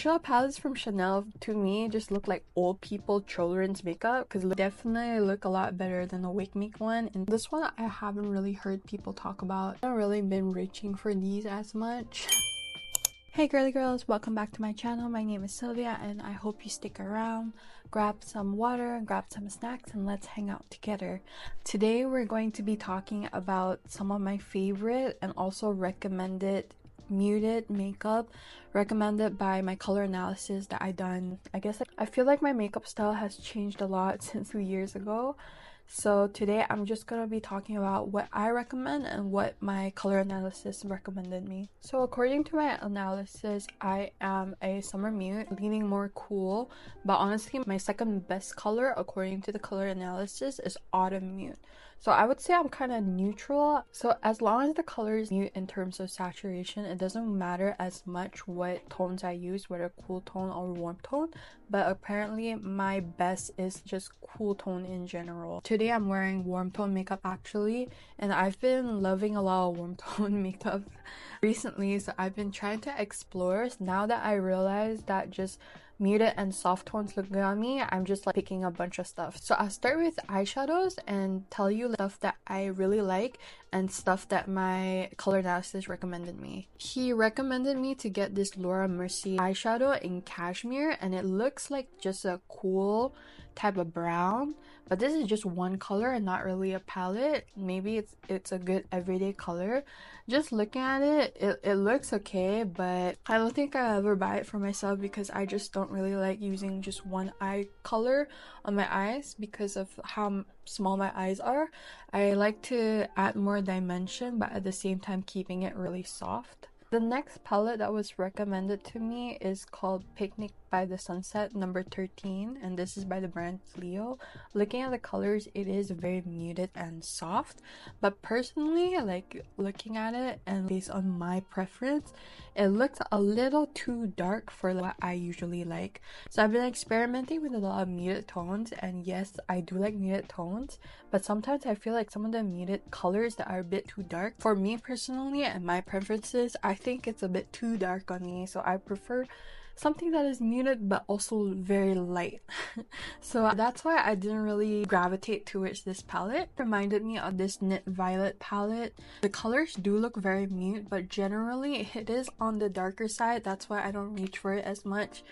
Eyeshadow palettes from Chanel to me just look like old people children's makeup because they definitely look a lot better than the WakeMake one. And this one I haven't really heard people talk about. I haven't really been reaching for these as much. Hey girly girls, welcome back to my channel. My name is Sylvia and I hope you stick around, grab some water and grab some snacks and let's hang out together. Today we're going to be talking about some of my favorite and also recommended muted makeup recommended by my color analysis that I done. I feel like my makeup style has changed a lot since 2 years ago. So today I'm just gonna be talking about what I recommend and what my color analysis recommended me. So according to my analysis, I am a summer mute, leaning more cool, but honestly my second best color according to the color analysis is autumn mute. So I would say I'm kind of neutral. So as long as the color is mute in terms of saturation, it doesn't matter as much what tones I use, whether cool tone or warm tone. But apparently my best is just cool tone in general. Today I'm wearing warm tone makeup actually, and I've been loving a lot of warm tone makeup recently. So I've been trying to explore. Now that I realize that just muted and soft tones look good on me, I'm just like picking a bunch of stuff. So I'll start with eyeshadows and tell you stuff that I really like and stuff that my color analysis recommended me. He recommended me to get this Laura Mercier eyeshadow in cashmere, and it looks like just a cool type of brown, but this is just one color and not really a palette. Maybe it's a good everyday color. Just looking at it, it looks okay, but I don't think I'll ever buy it for myself because I just don't really like using just one eye color on my eyes because of how small my eyes are. I like to add more dimension, but at the same time keeping it really soft. The next palette that was recommended to me is called Picnic by the Sunset number 13, and this is by the brand Leo. Looking at the colors, it is very muted and soft, but personally, like looking at it and based on my preference, it looks a little too dark for what I usually like. So I've been experimenting with a lot of muted tones, and yes, I do like muted tones, but sometimes I feel like some of the muted colors that are a bit too dark for me personally and my preferences, I think it's a bit too dark on me. So I prefer something that is muted but also very light. So that's why I didn't really gravitate towards this palette. It reminded me of this Knit Violet palette. The colors do look very mute, but generally it is on the darker side. That's why I don't reach for it as much.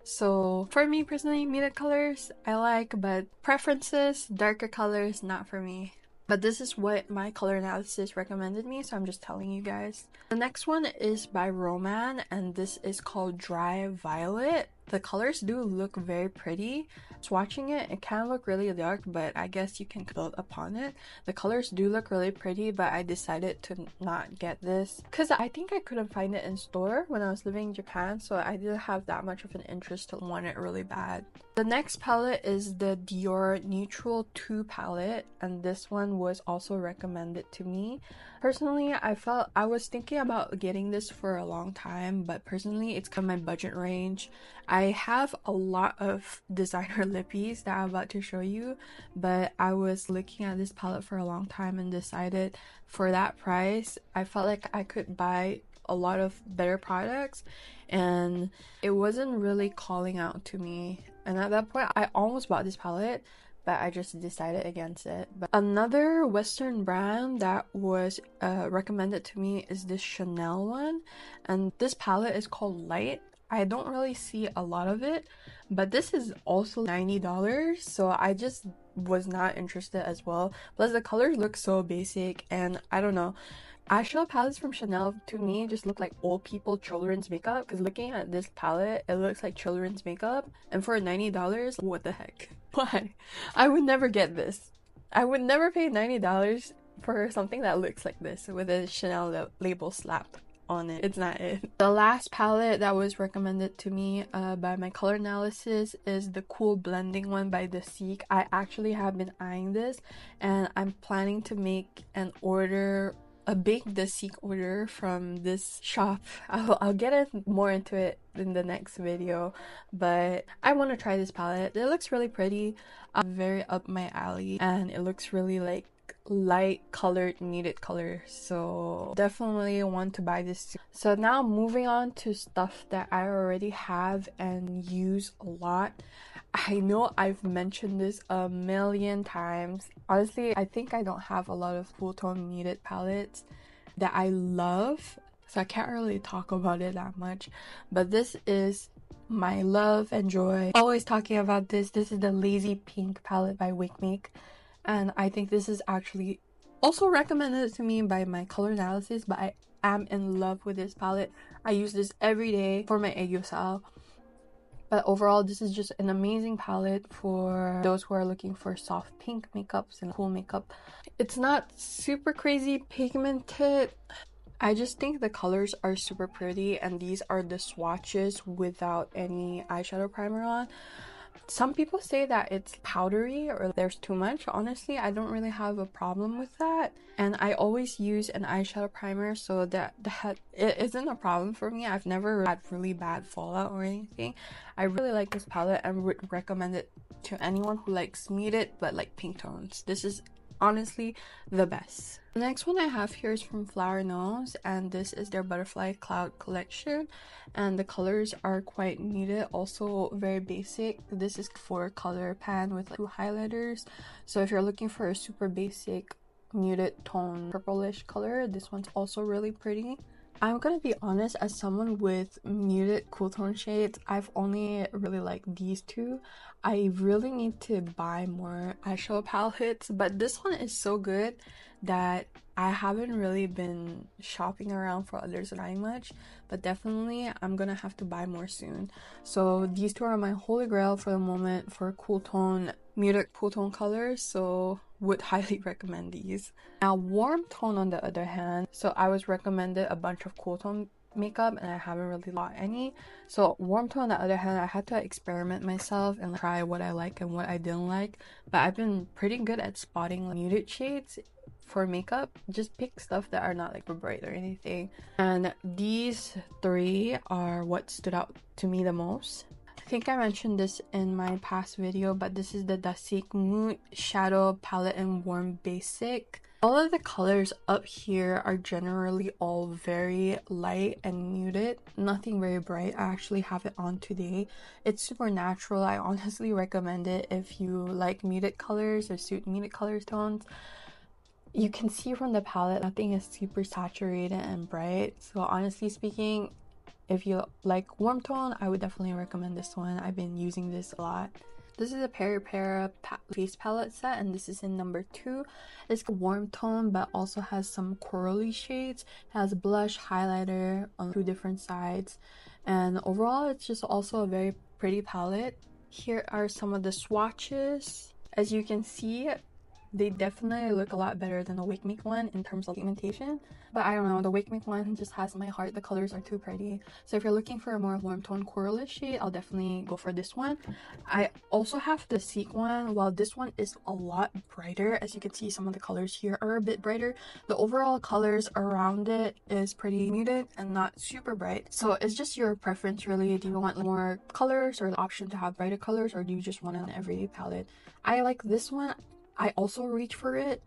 So for me personally, muted colors I like, but preferences, darker colors, not for me. But this is what my color analysis recommended me, so I'm just telling you guys. The next one is by Rom&nd, and this is called Dry Violet. The colors do look very pretty. Swatching it, it can look really dark, but I guess you can build upon it. The colors do look really pretty, but I decided to not get this because I think I couldn't find it in store when I was living in Japan, so I didn't have that much of an interest to want it really bad. The next palette is the Dior Neutral 2 palette, and this one was also recommended to me. Personally, I was thinking about getting this for a long time, but personally it's kind of my budget range. I have a lot of designer lippies that I'm about to show you, but I was looking at this palette for a long time and decided for that price I felt like I could buy a lot of better products, and it wasn't really calling out to me. And at that point I almost bought this palette, but I just decided against it. But another Western brand that was recommended to me is this Chanel one, and this palette is called Light. I don't really see a lot of it, but this is also $90, so I just was not interested as well. Plus the colors look so basic, and I don't know. Eyeshadow palettes from Chanel to me just look like old people children's makeup, because looking at this palette, it looks like children's makeup, and for $90, what the heck? Why? I would never get this. I would never pay $90 for something that looks like this with a Chanel label slapped on it. It's not it. The last palette that was recommended to me by my color analysis is the Cool Blending one by Dasique. I actually have been eyeing this, and I'm planning to make an order, a big Dasique order from this shop. I'll get more into it in the next video, but I want to try this palette. It looks really pretty, very up my alley, and it looks really like light colored muted color, so definitely want to buy this too. So now moving on to stuff that I already have and use a lot. I know I've mentioned this a million times. Honestly, I think I don't have a lot of cool tone muted palettes that I love, so I can't really talk about it that much, but this is my love and joy. Always talking about this. This is the Lazy Pink palette by WakeMake, and I think this is actually also recommended to me by my color analysis, but I am in love with this palette. I use this every day for my YesStyle. But overall, this is just an amazing palette for those who are looking for soft pink makeups and cool makeup. It's not super crazy pigmented. I just think the colors are super pretty, and these are the swatches without any eyeshadow primer on. Some people say that it's powdery or there's too much. Honestly, I don't really have a problem with that, and I always use an eyeshadow primer, so that it isn't a problem for me. I've never had really bad fallout or anything. I really like this palette and would recommend it to anyone who likes muted but like pink tones. This is honestly the best. The next one I have here is from FlowerKnow, and this is their Butterfly Cloud collection, and the colors are quite muted, also very basic. This is for color pan with like 2 highlighters, so if you're looking for a super basic muted tone purplish color, this one's also really pretty. I'm gonna be honest, as someone with muted cool tone shades, I've only really liked these two. I really need to buy more eyeshadow palettes, but this one is so good that I haven't really been shopping around for others that much, but definitely I'm gonna have to buy more soon. So these two are my holy grail for the moment for cool tone, muted cool tone colors, so would highly recommend these. Now warm tone on the other hand, so I was recommended a bunch of cool tone makeup and I haven't really bought any. So warm tone on the other hand, I had to experiment myself and try what I like and what I didn't like, but I've been pretty good at spotting like, muted shades for makeup. Just pick stuff that are not like bright or anything, and these 3 are what stood out to me the most. I think I mentioned this in my past video, but this is the Dasique Mood Shadow Palette in Warm Basic. All of the colors up here are generally all very light and muted, nothing very bright. I actually have it on today. It's super natural. I honestly recommend it if you like muted colors or suit muted color tones. You can see from the palette, nothing is super saturated and bright. So honestly speaking, if you like warm tone, I would definitely recommend this one. I've been using this a lot. This is a Para face palette set, and this is in number 2. It's a warm tone but also has some corally shades. It has blush, highlighter on 2 different sides, and overall it's just also a very pretty palette. Here are some of the swatches. As you can see, they definitely look a lot better than the WakeMake one in terms of pigmentation, but I don't know, the WakeMake one just has my heart. The colors are too pretty. So if you're looking for a more warm tone coralish shade, I'll definitely go for this one. I also have the Dasique one. While this one is a lot brighter, as you can see, some of the colors here are a bit brighter. The overall colors around it is pretty muted and not super bright. So it's just your preference really. Do you want more colors or the option to have brighter colors, or do you just want an everyday palette? I like this one. I also reach for it.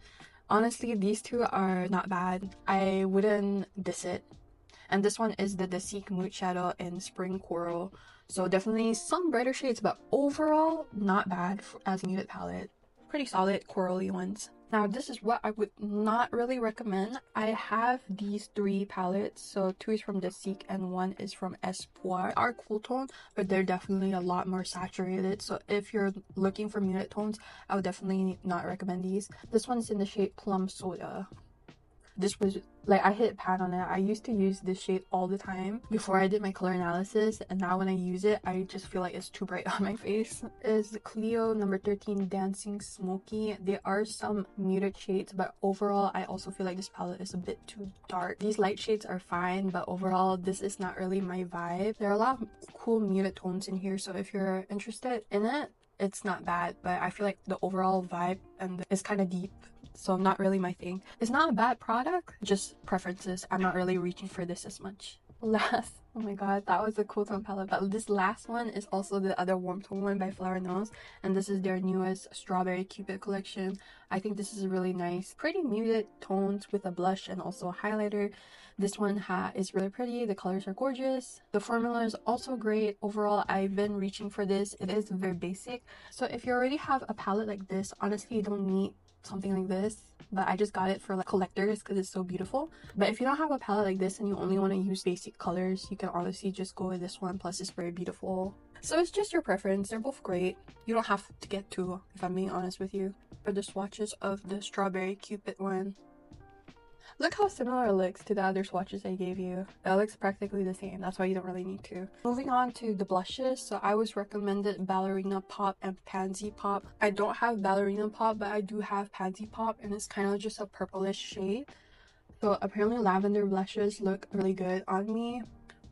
Honestly, these 2 are not bad. I wouldn't diss it. And this one is the Dasique Mood Shadow in Spring Coral. So definitely some brighter shades, but overall not bad as a muted palette. Pretty solid corally ones. Now this is what I would not really recommend. I have these 3 palettes, so 2 is from Dasique and 1 is from fwee. Are cool tone, but they're definitely a lot more saturated. So if you're looking for muted tones, I would definitely not recommend these. This one's in the shade Plum Soda. This was like, I hit pan on it. I used to use this shade all the time before I did my color analysis, and now when I use it, I just feel like it's too bright on my face. Is the Clio number 13 Dancing Smoky. There are some muted shades, but overall I also feel like this palette is a bit too dark. These light shades are fine, but overall this is not really my vibe. There are a lot of cool muted tones in here, so if you're interested in it, it's not bad, but I feel like the overall vibe and is kind of deep, so not really my thing. It's not a bad product, just preferences. I'm not really reaching for this as much. last, oh my god, that was a cool tone palette, but this last one is also the other warm tone one by FlowerKnow, and this is their newest Strawberry Cupid collection. I think this is really nice, pretty muted tones with a blush and also a highlighter. This one is really pretty, the colors are gorgeous, the formula is also great. Overall, I've been reaching for this. It is very basic, so if you already have a palette like this, honestly you don't need something like this, but I just got it for like collectors because it's so beautiful. But if you don't have a palette like this and you only want to use basic colors, you can honestly just go with this one, plus it's very beautiful. So it's just your preference. They're both great. You don't have to get two, if I'm being honest with you. For the swatches of the Strawberry Cupid one, look how similar it looks to the other swatches I gave you. It looks practically the same. That's why you don't really need to. Moving on to the blushes. So I was recommended Ballerina Pop and Pansy Pop. I don't have Ballerina Pop, but I do have Pansy Pop, and it's kind of just a purplish shade. So apparently lavender blushes look really good on me.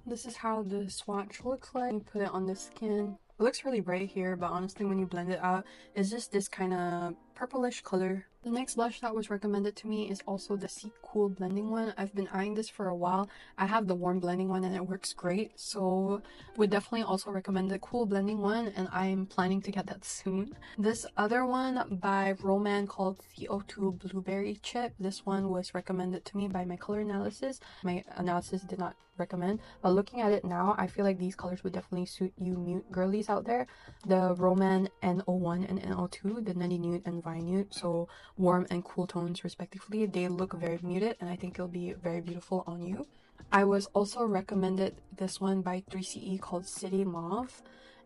This is how the swatch looks like. You put it on the skin. It looks really bright here, but honestly when you blend it out, it's just this kind of purplish color. The next blush that was recommended to me is also the Dasique Cool Blending one. I've been eyeing this for a while. I have the warm blending one and it works great, so would definitely also recommend the cool blending one, and I'm planning to get that soon. This other one by Rom&nd called CO2 Blueberry Chip. This one was recommended to me by my color analysis. My analysis did not recommend, but looking at it now, I feel like these colors would definitely suit you mute girlies out there. The Rom&nd N01 and N02, the Nutty Nude and Vine Nude, so warm and cool tones respectively. They look very muted and I think it'll be very beautiful on you. I was also recommended this one by 3CE called City Mauve,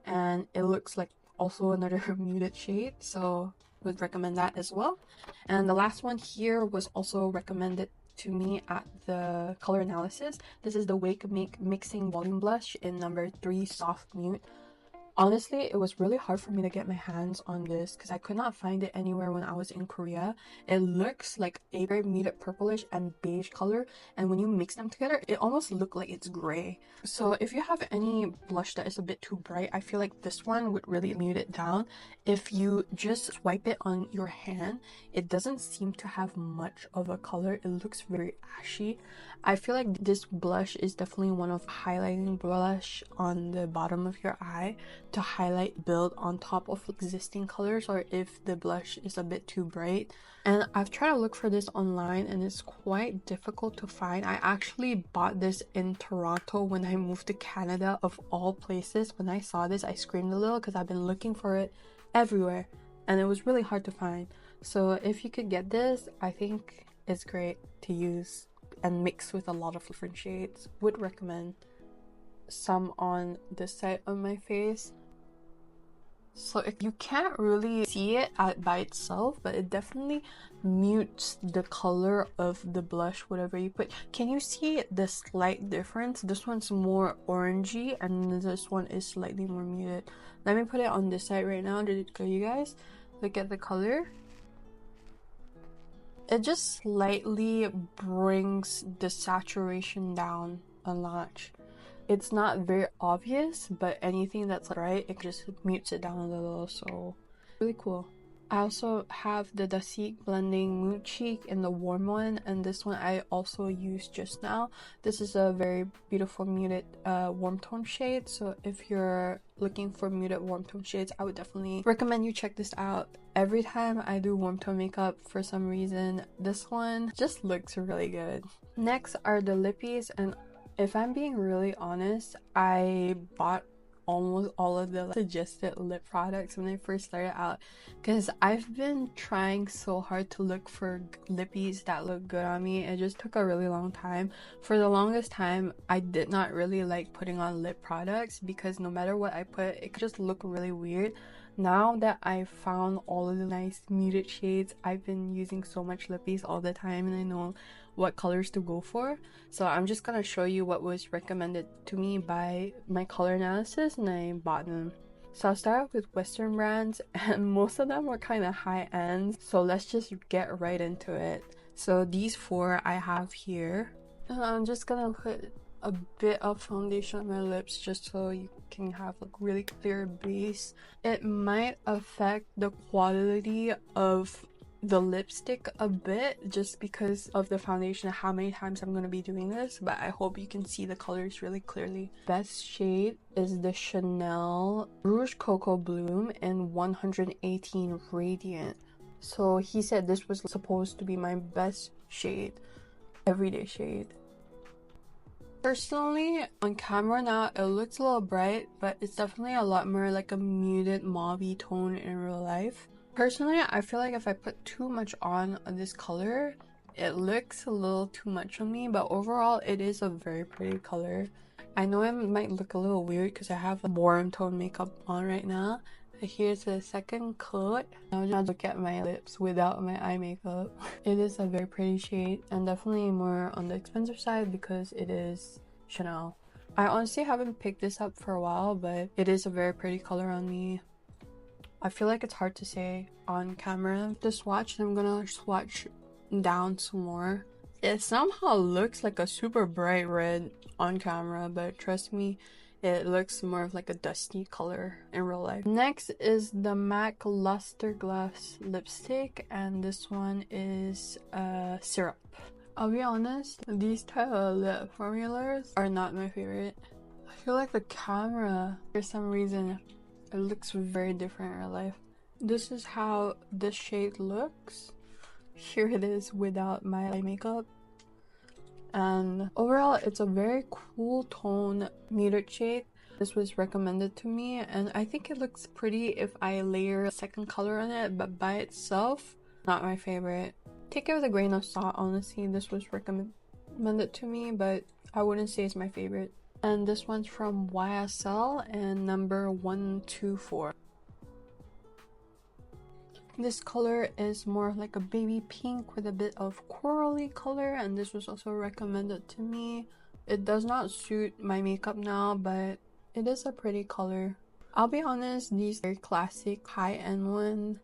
and it looks like also another muted shade, so would recommend that as well. And the last one here was also recommended to me at the color analysis. This is the WakeMake Mixing Volume Blush in number 3 Soft Mute. Honestly, it was really hard for me to get my hands on this because I could not find it anywhere when I was in Korea. It looks like a very muted purplish and beige color, and when you mix them together, it almost looks like it's gray. So if you have any blush that is a bit too bright, I feel like this one would really mute it down. If you just swipe it on your hand, it doesn't seem to have much of a color. It looks very ashy. I feel like this blush is definitely one of highlighting blush on the bottom of your eye to highlight build on top of existing colors, or if the blush is a bit too bright. And I've tried to look for this online and it's quite difficult to find. I actually bought this in Toronto when I moved to Canada, of all places. When I saw this, I screamed a little because I've been looking for it everywhere and it was really hard to find. So if you could get this, I think it's great to use and mix with a lot of different shades. Would recommend. Some on this side of my face. So if you can't really see it by itself, but it definitely mutes the color of the blush, whatever you put. Can you see the slight difference? This one's more orangey and this one is slightly more muted. Let me put it on this side right now to show you guys. Look at the color. It just slightly brings the saturation down a notch. It's not very obvious, but anything that's right, it just mutes it down a little, so really cool. I also have the Dasique Blending Mood Cheek in the warm one, and this one I also used just now. This is a very beautiful muted warm tone shade, so if you're looking for muted warm tone shades, I would definitely recommend you check this out. Every time I do warm tone makeup, for some reason, this one just looks really good. Next are the lippies, and if I'm being really honest, I bought almost all of the suggested lip products when I first started out because I've been trying so hard to look for lippies that look good on me. It just took a really long time. For the longest time, I did not really like putting on lip products because no matter what I put, it could just look really weird. Now that I found all of the nice muted shades, I've been using so much lippies all the time and I know what colors to go for. So I'm just gonna show you what was recommended to me by my color analysis and I bought them. So I'll start off with Western brands and most of them were kind of high end. So let's just get right into it. So these 4 I have here. And I'm just gonna put a bit of foundation on my lips just so you can have a really clear base. It might affect the quality of the lipstick a bit just because of the foundation, how many times I'm going to be doing this, but I hope you can see the colors really clearly. Best shade is the Chanel Rouge Coco Bloom in 118 Radiant. So he said this was supposed to be my best shade, everyday shade. Personally, on camera now, it looks a little bright, but it's definitely a lot more like a muted mauve-y tone in real life. Personally, I feel like if I put too much on this color, it looks a little too much on me, but overall, it is a very pretty color. I know it might look a little weird because I have a warm tone makeup on right now. Here's the second coat. I'll just look at my lips without my eye makeup. It is a very pretty shade and definitely more on the expensive side because it is Chanel. I honestly haven't picked this up for a while, but it is a very pretty color on me. I feel like it's hard to say on camera. The swatch, I'm gonna swatch down some more. It somehow looks like a super bright red on camera, but trust me, it looks more of like a dusty color in real life. Next is the MAC Luster Glass lipstick, and this one is syrup. I'll be honest, these type of lip formulas are not my favorite. I feel like the camera, for some reason, it looks very different in real life. This is how this shade looks. Here it is without my eye makeup. And overall, it's a very cool tone muted shade. This was recommended to me, and I think it looks pretty if I layer a second color on it, but by itself, not my favorite. Take it with a grain of salt, honestly. This was recommended to me, but I wouldn't say it's my favorite. And this one's from YesStyle and number 124. This color is more like a baby pink with a bit of corally color, and this was also recommended to me. It does not suit my makeup now, but it is a pretty color. I'll be honest, these are classic high-end one.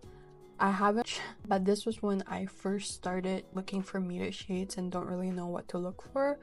I haven't, but this was when I first started looking for muted shades and don't really know what to look for.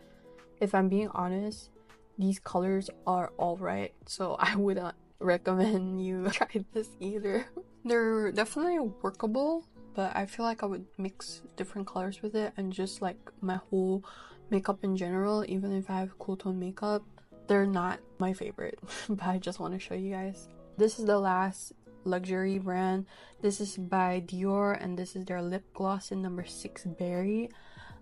If I'm being honest, these colors are alright, so I wouldn't recommend you try this either. They're definitely workable, but I feel like I would mix different colors with it, and just like my whole makeup in general, even if I have cool tone makeup, they're not my favorite. But I just want to show you guys. This is the last luxury brand. This is by Dior, and this is their lip gloss in number 6 Berry.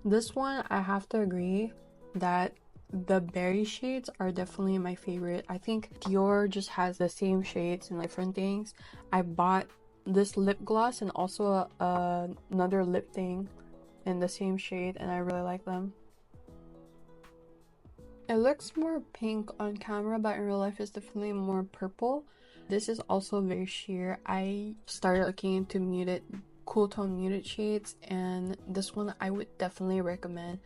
This one, I have to agree that the berry shades are definitely my favorite. I think Dior just has the same shades and different things. I bought this lip gloss and also another lip thing in the same shade, and I really like them. It looks more pink on camera, but in real life it's definitely more purple. This is also very sheer. I started looking into muted, cool tone muted shades, and this one I would definitely recommend.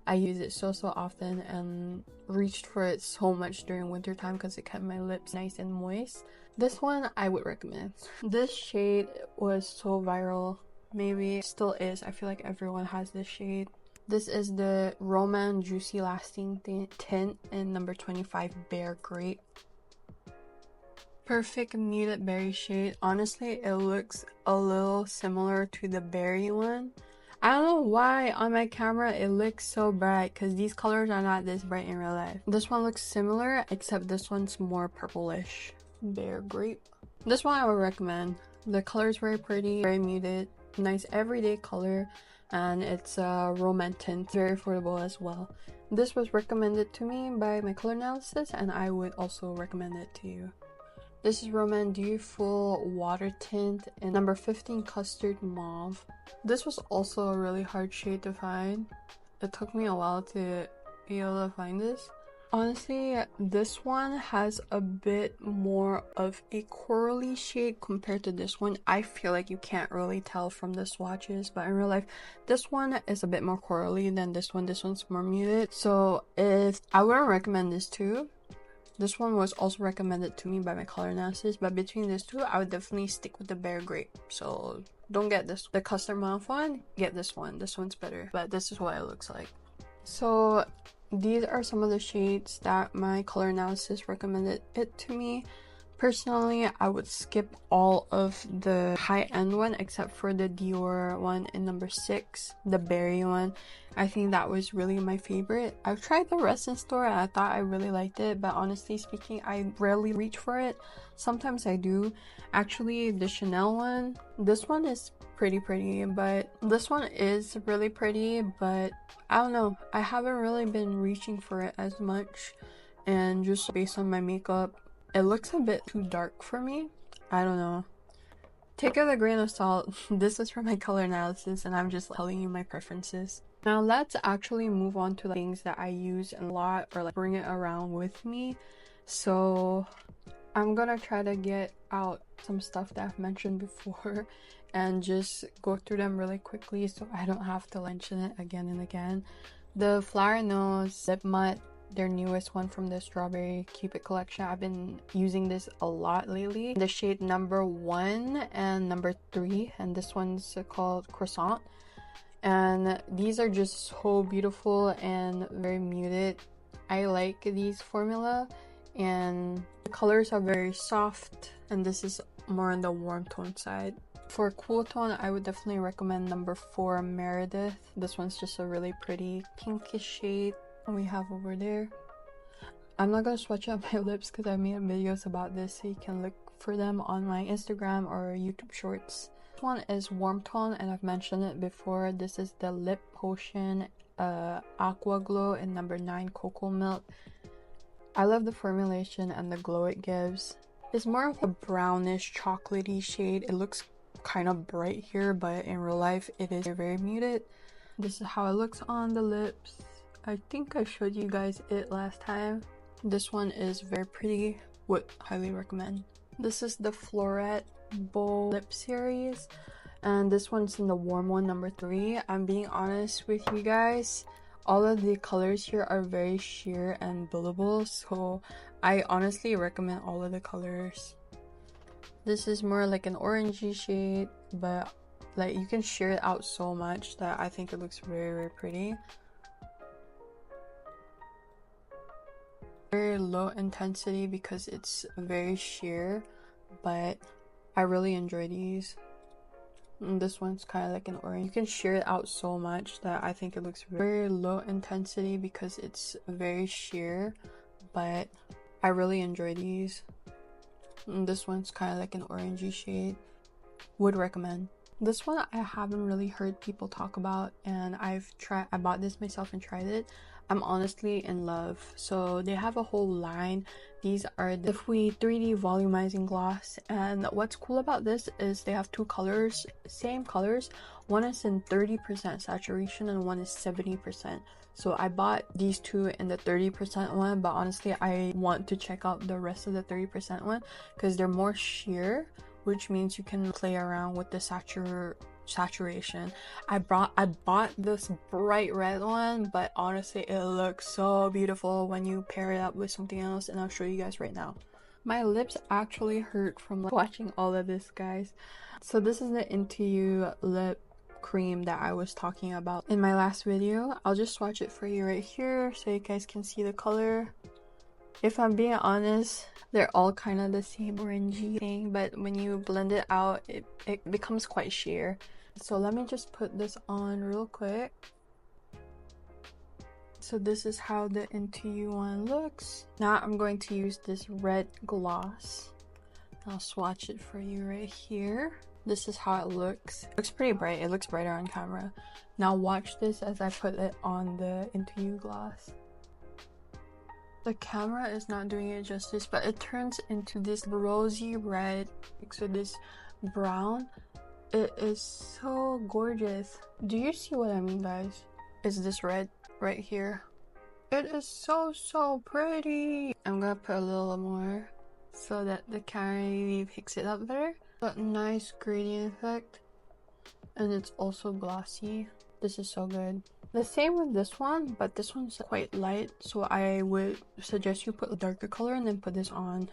I use it so often and reached for it so much during winter time because it kept my lips nice and moist. This one I would recommend. This shade was so viral. Maybe it still is. I feel like everyone has this shade. This is the Rom&nd Juicy Lasting Tint in number 25 Bear Grape. Perfect muted berry shade. Honestly, it looks a little similar to the berry one. I don't know why on my camera it looks so bright, because these colors are not this bright in real life. This one looks similar, except this one's more purplish. Bear Grape. This one I would recommend. The color is very pretty, very muted, nice everyday color, and it's a Rom&nd tint, very affordable as well. This was recommended to me by my color analysis, and I would also recommend it to you. This is Rom&nd Full Water Tint in number 15 Custard Mauve. This was also a really hard shade to find. It took me a while to be able to find this. Honestly, this one has a bit more of a corally shade compared to this one. I feel like you can't really tell from the swatches, but in real life, this one is a bit more corally than this one. This one's more muted. So if I wouldn't recommend this too. This one was also recommended to me by my color analysis, but between these two, I would definitely stick with the Bear Grape. So don't get this, the custard mauve one, get this one. This one's better, but this is what it looks like. So these are some of the shades that my color analysis recommended it to me. Personally, I would skip all of the high-end one except for the Dior one in number 6, the berry one. I think that was really my favorite. I've tried the rest in store and I thought I really liked it, but honestly speaking, I rarely reach for it. Sometimes I do. Actually, the Chanel one, this one is pretty, but this one is really pretty, but I don't know. I haven't really been reaching for it as much, and just based on my makeup, it looks a bit too dark for me. I don't know. Take it with a grain of salt. This is from my color analysis and I'm just telling you my preferences. Now let's actually move on to things that I use a lot or like bring it around with me. So I'm gonna try to get out some stuff that I've mentioned before and just go through them really quickly so I don't have to mention it again and again. The FlowerKnow Lip Matte, their newest one from the Strawberry Cupid collection. I've been using this a lot lately. The shade number 1 and number 3, and this one's called Croissant. And these are just so beautiful and very muted. I like these formula, and the colors are very soft, and this is more on the warm tone side. For cool tone, I would definitely recommend number 4, Meredith. This one's just a really pretty pinkish shade. We have over there. I'm not gonna swatch out my lips because I made videos about this, so you can look for them on my Instagram or YouTube shorts. This one is warm tone and I've mentioned it before. This is the Lip Potion Aqua Glow in number 9, Cocoa Milk. I love the formulation and the glow it gives. It's more of a brownish chocolatey shade. It looks kind of bright here, but in real life it is very muted. This is how it looks on the lips. I think I showed you guys it last time. This one is very pretty, would highly recommend. This is the Florette Bold Lip Series, and this one's in the warm one, number 3. I'm being honest with you guys, all of the colors here are very sheer and buildable, so I honestly recommend all of the colors. This is more like an orangey shade, but like you can sheer it out so much that I think it looks very pretty. Very low intensity because it's very sheer, but I really enjoy these. And this one's kind of like an orange. You can sheer it out so much that I think it looks very low intensity because it's very sheer, but I really enjoy these. And this one's kind of like an orangey shade. Would recommend. This one I haven't really heard people talk about, and I bought this myself and tried it. I'm honestly in love. So they have a whole line. These are the fwee 3D volumizing gloss, and what's cool about this is they have 2 colors, same colors. One is in 30% saturation and one is 70%. So I bought these 2 in the 30% one, but honestly I want to check out the rest of the 30% one because they're more sheer, which means you can play around with the saturation. I bought this bright red one, but honestly it looks so beautiful when you pair it up with something else, and I'll show you guys right now. My lips actually hurt from watching all of this, guys. So this is the Into You lip cream that I was talking about in my last video. I'll just swatch it for you right here so you guys can see the color. If I'm being honest, they're all kind of the same orangey thing, but when you blend it out, it becomes quite sheer. So let me just put this on real quick. So this is how the Into You one looks. Now I'm going to use this red gloss. I'll swatch it for you right here. This is how it looks. It looks pretty bright. It looks brighter on camera. Now watch this as I put it on the Into You gloss. The camera is not doing it justice, but it turns into this rosy red, so this brown. It is so gorgeous. Do you see what I mean, guys? Is this red right here? It is so pretty. I'm gonna put a little more so that the camera really picks it up better. But nice gradient effect, and it's also glossy. This is so good. The same with this one, but this one's quite light, so I would suggest you put a darker color and then put this on.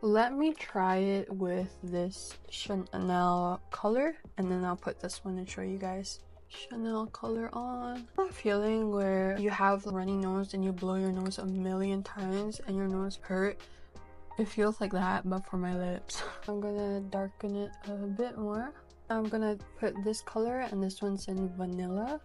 Let me try it with this Chanel color, and then I'll put this one and show you guys. Chanel color on. That feeling where you have a runny nose and you blow your nose a million times and your nose hurt. It feels like that, but for my lips. I'm gonna darken it a bit more. I'm gonna put this color, and this one's in vanilla.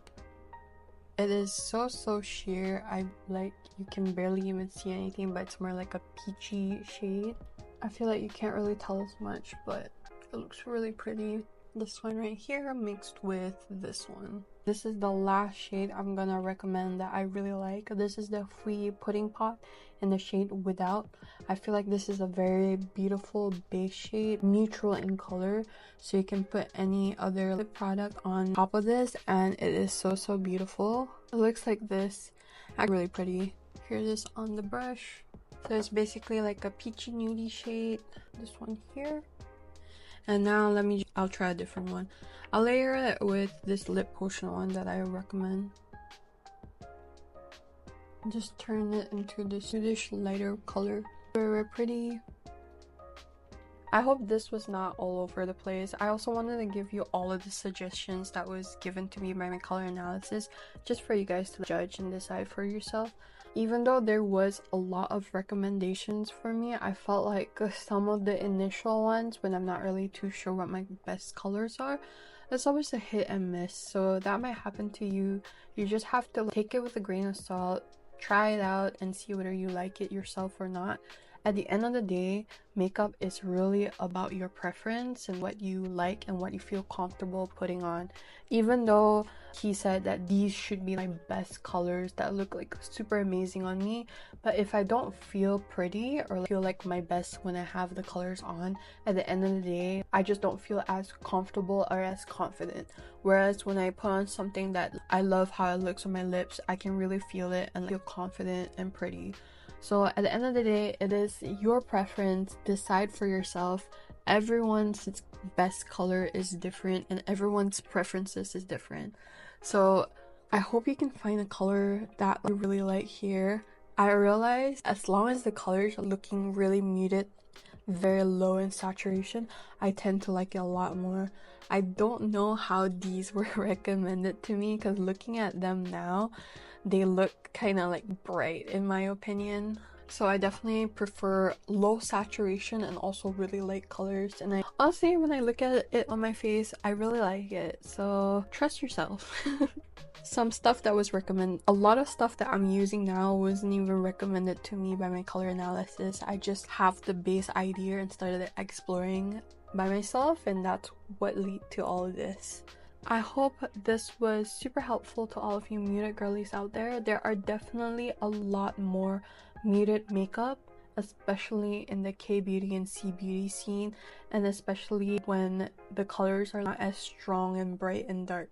It is so sheer. I like, you can barely even see anything, but it's more like a peachy shade. I feel like you can't really tell as much, but it looks really pretty. This one right here mixed with this one. This is the last shade I'm gonna recommend that I really like. This is the fwee Pudding Pot in the shade Without. I feel like this is a very beautiful base shade, neutral in color, so you can put any other lip product on top of this and it is so beautiful. It looks like this. Actually really pretty. Here's this on the brush. So it's basically like a peachy nudie shade. This one here. And now I'll try a different one. I'll layer it with this lip potion one that I recommend. Just turn it into this Swedish lighter color. Very pretty. I hope this was not all over the place. I also wanted to give you all of the suggestions that was given to me by my color analysis, just for you guys to judge and decide for yourself. Even though there was a lot of recommendations for me, I felt like some of the initial ones, when I'm not really too sure what my best colors are, it's always a hit and miss. So that might happen to you. You just have to take it with a grain of salt, try it out and see whether you like it yourself or not. At the end of the day, makeup is really about your preference and what you like and what you feel comfortable putting on. Even though he said that these should be my best colors that look like super amazing on me, but if I don't feel pretty or feel like my best when I have the colors on, at the end of the day, I just don't feel as comfortable or as confident. Whereas when I put on something that I love how it looks on my lips, I can really feel it and feel confident and pretty. So at the end of the day, it is your preference. Decide for yourself. Everyone's best color is different and everyone's preferences is different. So I hope you can find a color that you really like here. I realize as long as the colors are looking really muted, very low in saturation, I tend to like it a lot more. I don't know how these were recommended to me, because looking at them now, they look kind of like bright in my opinion. So I definitely prefer low saturation and also really light colors. And I honestly, when I look at it on my face, I really like it. So trust yourself. Some stuff that was recommended, a lot of stuff that I'm using now wasn't even recommended to me by my color analysis. I just have the base idea and started exploring by myself, and that's what led to all of this. I hope this was super helpful to all of you muted girlies out there. There are definitely a lot more muted makeup, especially in the K-beauty and C-beauty scene, and especially when the colors are not as strong and bright and dark.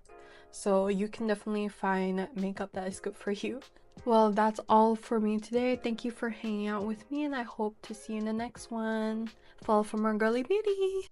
So you can definitely find makeup that is good for you. Well, that's all for me today. Thank you for hanging out with me, and I hope to see you in the next one. Follow for more girly beauty.